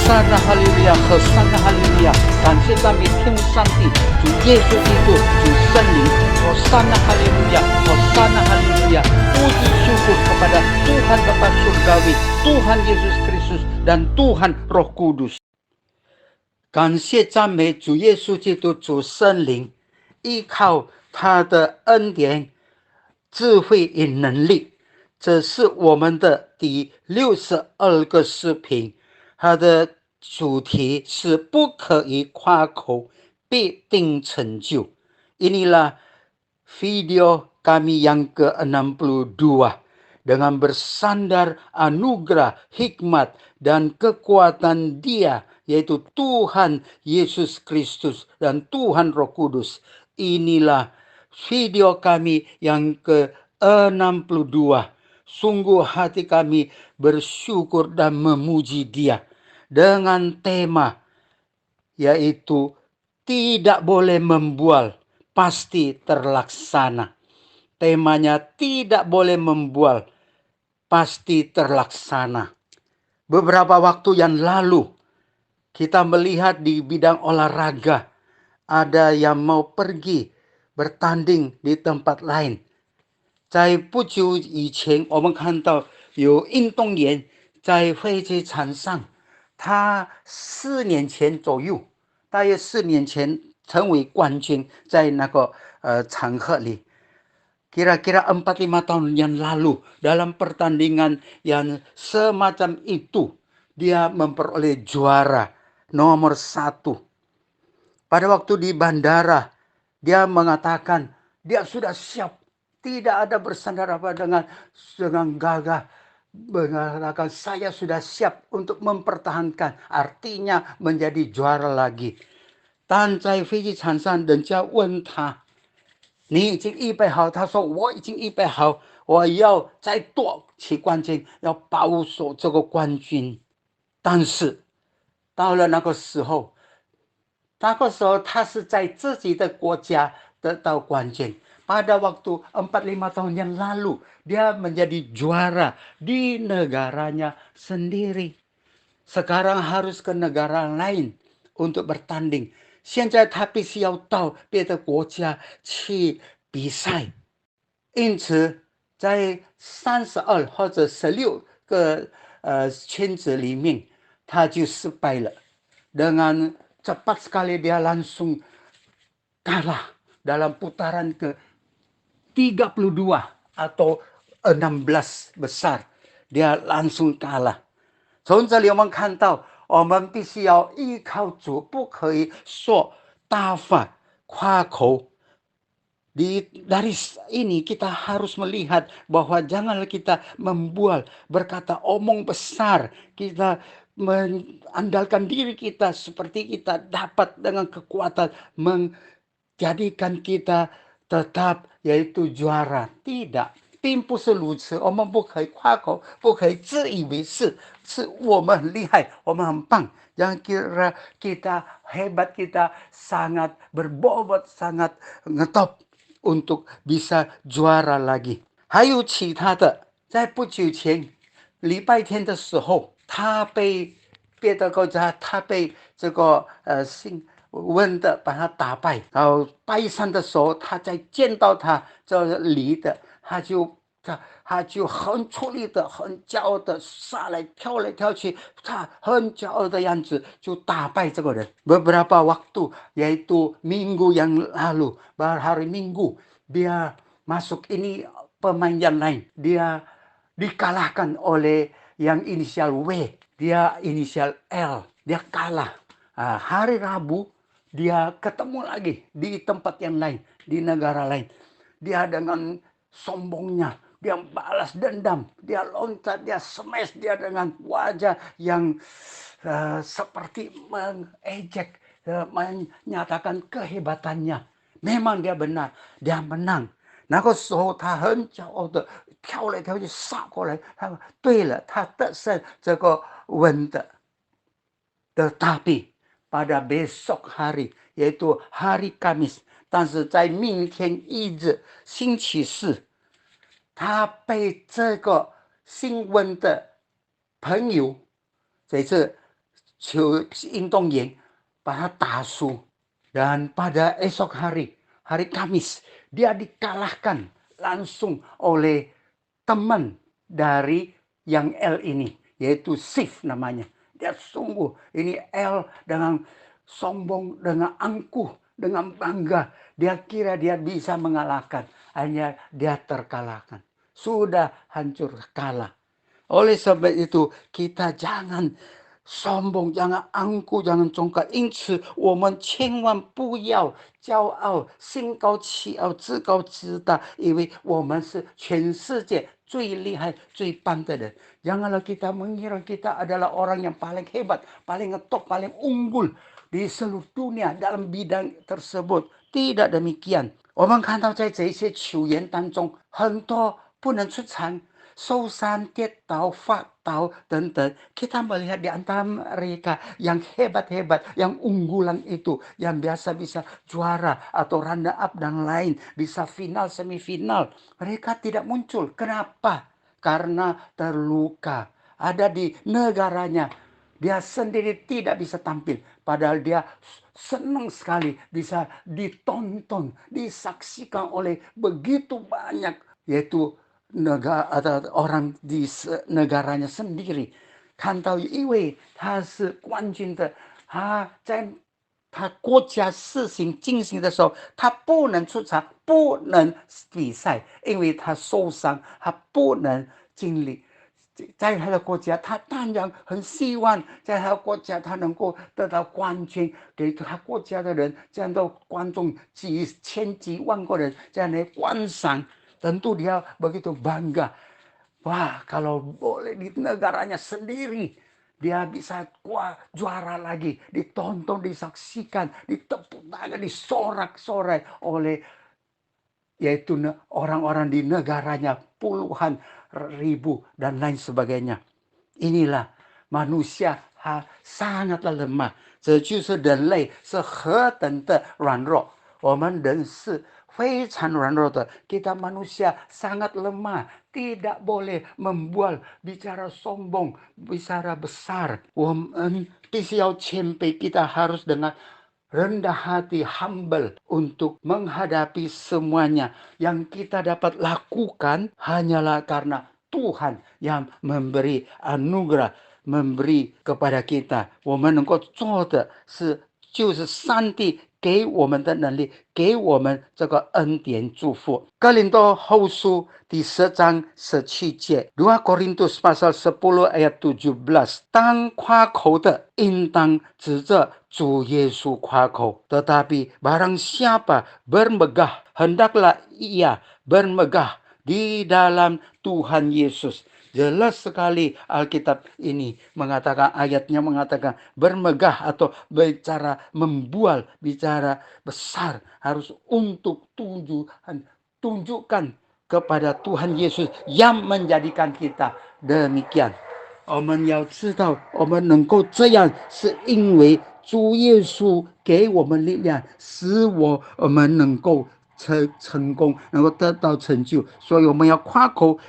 撒那哈利路亚，和撒那哈利路亚！感谢赞美天父上帝，主耶稣基督，主圣灵，和撒那哈利路亚，和撒那哈利路亚！puji syukur kepada Tuhan Bapa Surgawi, Tuhan Yesus Kristus dan Tuhan Roh Kudus。感谢赞美主耶稣基督，主圣灵，依靠他的恩典、智慧与能力。这是我们的第62个视频，它的主题是不可以夸口，必定成就。Inilah video kami yang ke-62 dengan bersandar anugerah, hikmat, dan kekuatan Dia, yaitu Tuhan Yesus Kristus dan Tuhan Roh Kudus. Inilah video kami yang ke-62. Sungguh hati kami bersyukur dan memuji Dia dengan tema yaitu tidak boleh membual, pasti terlaksana. Temanya tidak boleh membual, pasti terlaksana. Beberapa waktu yang lalu kita melihat di bidang olahraga ada yang mau pergi bertanding di tempat lain。在不久以前，我们看到有运动员在飞机场上，他4年前左右，大约4年前成为冠军，在那个场合里。Kira-kira 4-5 tahun yang lalu dalam pertandingan yang semacam itu, dia memperoleh juara nomor 1. Pada waktu di bandara, dia mengatakan dia sudah siap. Tidak ada bersandar apa dengan gagah mengatakan saya sudah siap untuk mempertahankan, artinya menjadi juara lagi。但在飞机场上，人家问他：“你已经预备好？”他说：“我已经预备好，我要再夺取冠军，要保守这个冠军。”但是到了那个时候，他是在自己的国家得到冠军。Pada waktu 4-5 tahun yang lalu, dia menjadi juara di negaranya sendiri. Sekarang harus ke negara lain untuk bertanding。现在他必须要到别的国家去比赛。因此，在32或者16个圈子里面，他就失败了。Dengan cepat sekali dia langsung kalah dalam putaran ke-32 atau 16 besar, dia langsung kalah。从这里我们看到，我们必须要依靠主，不可以说大话夸口。Dari ini kita harus melihat bahwa janganlah kita membual, berkata omong besar, kita mengandalkan diri kita seperti kita dapat dengan kekuatan menjadikan kita tetap yaitu juara。tidak，并不是如此。我们不可以夸口，不可以自以为是，是我们很厉害，我们很棒。Jangan kira kita hebat, kita sangat berbobot, sangat ngetop untuk bisa juara lagi。还有其他的，在不久前礼拜天的时候，他被别的国家，他被这个新温的把他打败。然后拜山的时候，他在见到他这里的，他就很出力的，很骄傲的下来跳来跳去，他很骄傲的样子就打败这个人。Beberapa waktu yaitu minggu yang lalu, hari Minggu, dia masuk ini pemain yang lain, dia dikalahkan oleh yang inisial W, dia inisial L, dia kalah. Hari Rabu dia ketemu lagi di tempat yang lain, di negara lain. Dia dengan sombongnya, dia balas dendam, dia loncat, dia smash, dia dengan wajah yang seperti mengejek, menyatakan kehebatannya. Memang dia benar, dia menang。那个时候他很骄傲的跳来跳去杀过来，他说对了，他得胜这个温的。Tetapi pada besok hari, yaitu hari Kamis， 但是在明天一日星期四，他被这个姓温的朋友，这次运动员把他打输. Dan pada esok hari Kamis, dia dikalahkan langsung oleh teman dari yang L ini, yaitu Sif namanya. Dia sungguh, ini L dengan sombong, dengan angkuh, dengan bangga. Dia kira dia bisa mengalahkan. Hanya dia terkalahkan. Sudah hancur, kalah. Oleh sebab itu, kita jangan sombong， jangan angkuh， jangan congkak。因此，我们千万不要骄傲、心高气傲、自高自大，以为我们是全世界最厉害、最棒的人。Janganlah kita mengira kita adalah orang yang paling hebat, paling ngetop, paling unggul di seluruh dunia dalam bidang tersebut. Tidak demikian。我们看到在这些球员当中，很多不能出场。受伤、跌倒、发倒等等， kita melihat di antara mereka yang hebat-hebat, yang unggulan itu, yang biasa bisa juara atau runner up dan lain, bisa final, semifinal, mereka tidak muncul. Kenapa? Karena terluka. Ada di negaranya, dia sendiri tidak bisa tampil, padahal dia senang sekali bisa ditonton, disaksikan oleh begitu banyak, yaitu negara atau orang di negaranya sendiri， 看到因为他是冠军的，他在他国家事情进行的时候，他不能出场，不能比赛，因为他受伤，他不能尽力。在他的国家，他当然很希望在他的国家他能够得到冠军，给他国家的人这样的观众几千几万个人这样来观赏。Tentu dia begitu bangga. Wah, kalau boleh di negaranya sendiri, dia bisa juara lagi, ditonton, disaksikan, ditepuk tangan, disorak-sorai oleh yaitu orang-orang di negaranya, puluhan ribu dan lain sebagainya. Inilah manusia sangatlah lemah. 这就是人类是何等的软弱。我们人是非常软弱的。Kita manusia sangat lemah. Tidak boleh membual, bicara sombong, bicara besar. 我们必须要谦卑， kita harus dengan rendah hati, humble untuk menghadapi semuanya. Yang kita dapat lakukan hanyalah karena Tuhan yang memberi anugerah, memberi kepada kita. 我们能够做的是，就是上帝给我们的能力，给我们这个恩典祝福。哥林多后书第10章17节，2 Korintus pasal 10 ayat 17， 当夸口的应当指着主耶稣夸口， tetapi barang siapa bermegah, hendaklah ia bermegah di dalam Tuhan Yesus. Jelas sekali Alkitab ini mengatakan, ayatnya mengatakan bermegah atau bicara membual, bicara besar, harus untuk tunjukkan kepada Tuhan Yesus yang menjadikan kita demikian. 我们要知道，我们能够这样，是因为主耶稣给我们力量，使我们能够成功，能够得到成就。所以我们要夸口，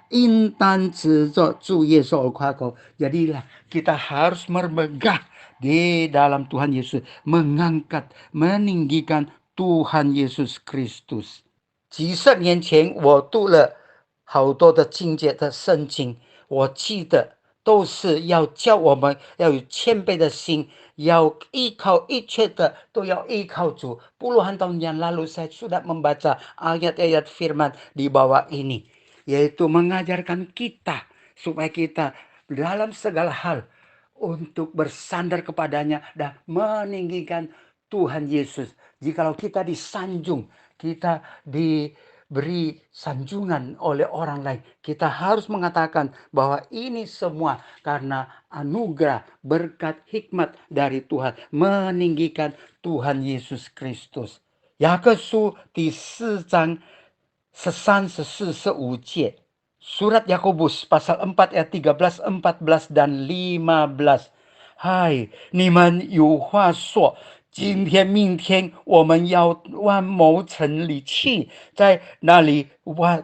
应当指着主耶稣而夸口。Jadilah kita harus bermegah di dalam Tuhan Yesus, mengangkat, meninggikan Tuhan Yesus Kristus。 几十年前我读了好多的经节的圣经，我记得都是要教我们要有谦卑的心，要依靠一切的都要依靠主。 Puluhan tahun yang lalu saya sudah membaca ayat-ayat firman di bawah ini, yaitu mengajarkan kita supaya kita dalam segala hal untuk bersandar kepadanya dan meninggikan Tuhan Yesus. Jikalau kita disanjung, kita diberi sanjungan oleh orang lain, kita harus mengatakan bahwa ini semua karena anugerah, berkat, hikmat dari Tuhan, meninggikan Tuhan Yesus Kristus. 雅各书第4章 34-45 节, Surat Yakobus pasal 4 ayat 13, 14 dan 15. 嗨，你们有话说，今天明天我们要往某城里去，在那里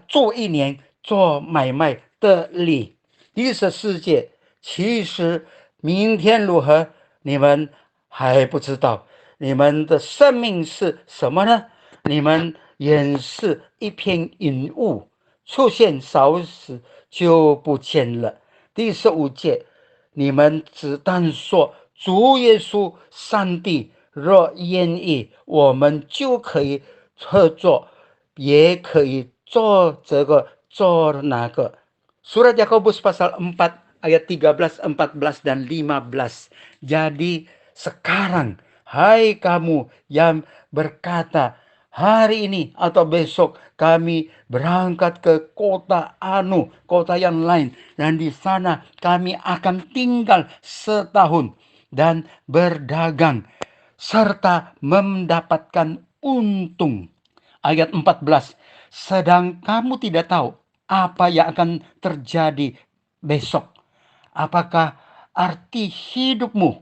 做1年做买卖的理。第14节，其实明天如何，你们还不知道。你们的生命是什么呢？你们也是一片云雾，出现少时就不见了。第15节，你们只当说，主耶稣上帝若愿意，我们就可以合作，也可以做这个做那个。Surat Yakobus pasal 4 ayat 13, 14 dan 15. Jadi sekarang, hai kamu yang berkata, hari ini atau besok kami berangkat ke kota kota yang lain, dan di sana kami akan tinggal setahun dan berdagang serta mendapatkan untung. Ayat 14, sedang kamu tidak tahu apa yang akan terjadi besok. Apakah arti hidupmu?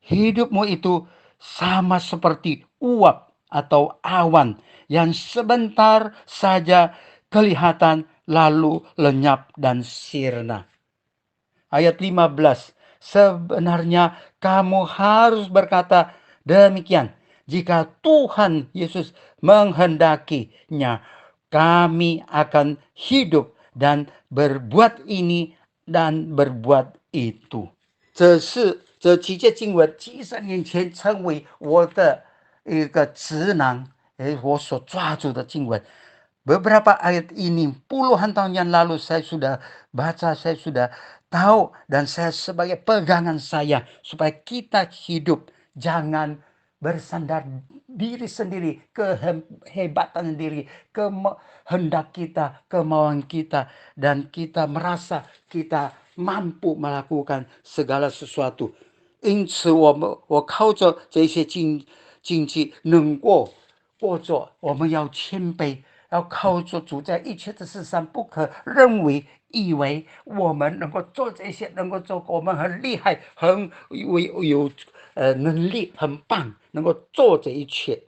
Hidupmu itu sama seperti uap atau awan yang sebentar saja kelihatan lalu lenyap dan sirna. Ayat 15, sebenarnya kamu harus berkata demikian. Jika Tuhan Yesus menghendakinya, kami akan hidup dan berbuat ini dan berbuat itu. 这几节经文几十年前成为我的一个指南，我所抓住的经文。Beberapa ayat ini puluhan tahun yang lalu saya sudah baca, saya sudah tahu, dan saya sebagai pegangan saya supaya kita hidup jangan bersandar diri sendiri, kehebatan diri, kehendak kita, kemauan kita, dan kita merasa kita mampu melakukan segala sesuatu. 因此我靠着这些经济能过着，我们要谦卑，要靠着主，在一切的事上不可认为以为我们能够做这些，能够做，我们很厉害，很有能力，很棒，能够做这一切。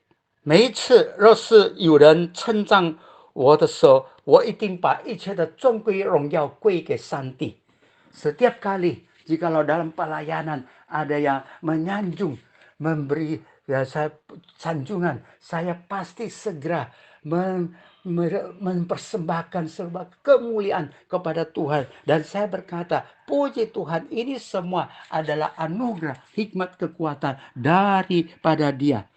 每一次若是有人称赞我的时候，我一定把一切的尊贵荣耀归给上帝。Setiap kali jikalau dalam pelayanan ada yang menyanjung, memberi saya sanjungan, saya pasti segera mempersembahkan sebuah kemuliaan kepada Tuhan. Dan saya berkata, puji Tuhan, ini semua adalah anugerah, hikmat, kekuatan daripada Dia.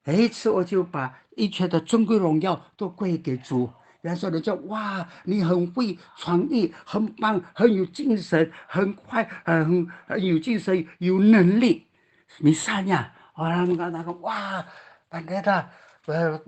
每一次我就把一切的尊贵荣耀都归给主。然后人家哇，你很会创意，很棒，很有精神，很快，很有精神，有能力。Misalnya orang mengatakan, wah, pendeta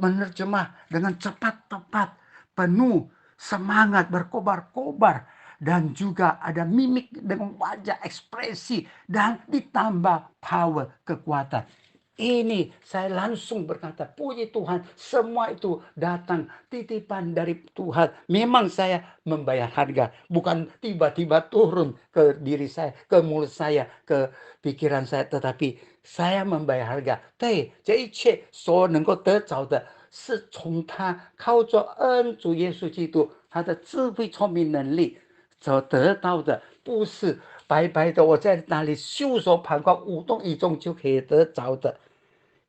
menerjemah dengan cepat, tepat, penuh semangat, berkobar-kobar, dan juga ada mimik dengan wajah, ekspresi, dan ditambah power, kekuatan. Ini saya langsung berkata, puji Tuhan, semua itu datang titipan dari Tuhan. Memang saya membayar harga, bukan tiba-tiba turun ke diri saya, ke mulut saya, ke pikiran saya, tetapi saya membayar harga。对，这一切所能够得着的，是从他靠着恩主耶稣基督他的智慧、聪明、能力所得到的，不是白白的我在那里袖手旁观、无动于衷就可以得着的。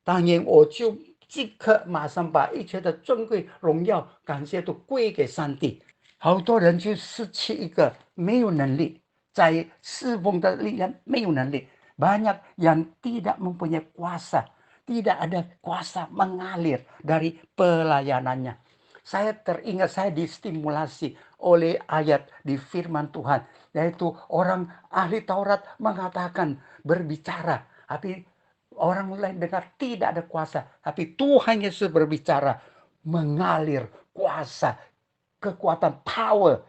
当然我就即刻马上把一切的尊贵、荣耀、感谢都归给上帝。好多人就失去一个没有能力，在侍奉的力量没有能力。Banyak yang tidak mempunyai kuasa, tidak ada kuasa mengalir dari pelayanannya. Saya teringat, saya distimulasi oleh ayat di firman Tuhan, yaitu orang ahli Taurat mengatakan berbicara, tapi orang lain dengar tidak ada kuasa, tapi Tuhan Yesus berbicara, mengalir kuasa, kekuatan, power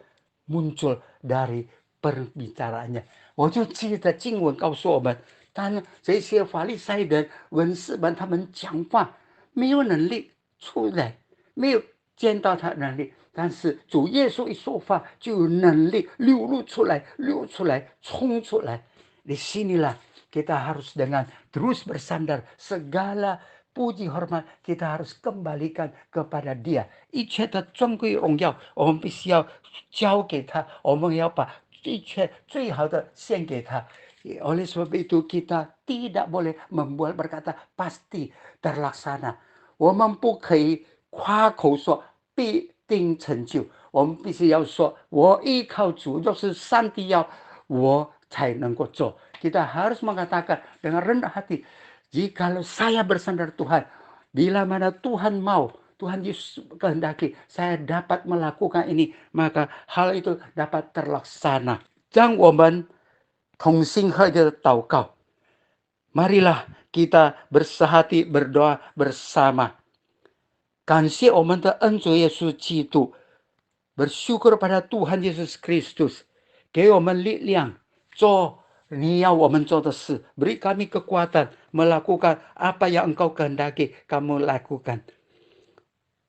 muncul dari perbicaraannya。我就记得经文告诉我们，当这些法利赛人、文士们他们讲话没有能力出来，没有见到他能力，但是主耶稣一说话就有能力流露出来、冲出来。Di sinilah kita harus dengan terus bersandar, segala puji hormat kita harus kembalikan kepada Dia。一切的尊贵荣耀，我们必须要交给他，我们要把一切最好的献给他。Oleh sebab itu kita tidak boleh membuat berkata pasti terlaksana。我们不可以夸口说必定成就，我们必须要说我依靠主，就是上帝要我才能够做。Kita harus mengatakan dengan rendah hati, jikalau saya bersandar Tuhan, bila mana Tuhan mau, Tuhan Yesus kehendaki saya dapat melakukan ini, maka hal itu dapat terlaksana。让我们同心合一的祷告。marilah kita bersehati berdoa bersama。感谢我们的恩主耶稣基督，bersyukur pada Tuhan Yesus Kristus，给我们力量做你要我们做的事，beri kami kekuatan melakukan apa yang Engkau kehendaki kamu lakukan.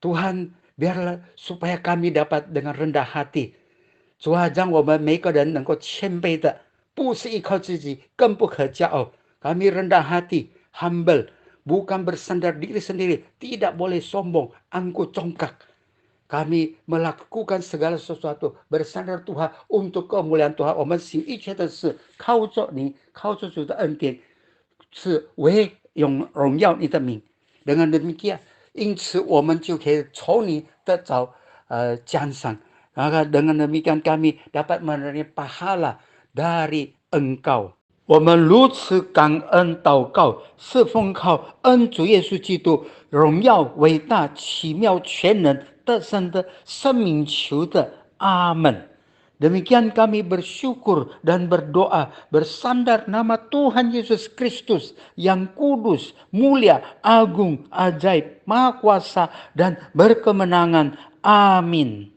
Tuhan, biarlah supaya kami dapat dengan rendah hati，主啊，让我们每个人能够谦卑的，不是依靠自己，更不可骄傲。Kami rendah hati, humble, bukan bersandar diri sendiri, tidak boleh sombong, angkuh congkak. Kami melakukan segala sesuatu bersandar Tuhan untuk kemuliaan Tuhan。我们行一切的事，靠着你，靠着主的恩典，是为荣耀你的名。Dengan demikian，因此我们就可以从你得着奖赏。maka dengan demikian kami dapat menerima pahala dari Engkau。我们如此感恩祷告，是奉靠恩主耶稣基督荣耀伟大奇妙全能得胜的生命求的，阿门。Demikian kami bersyukur dan berdoa bersandar nama Tuhan Yesus Kristus yang kudus, mulia, agung, ajaib, maha kuasa dan berkemenangan. Amin.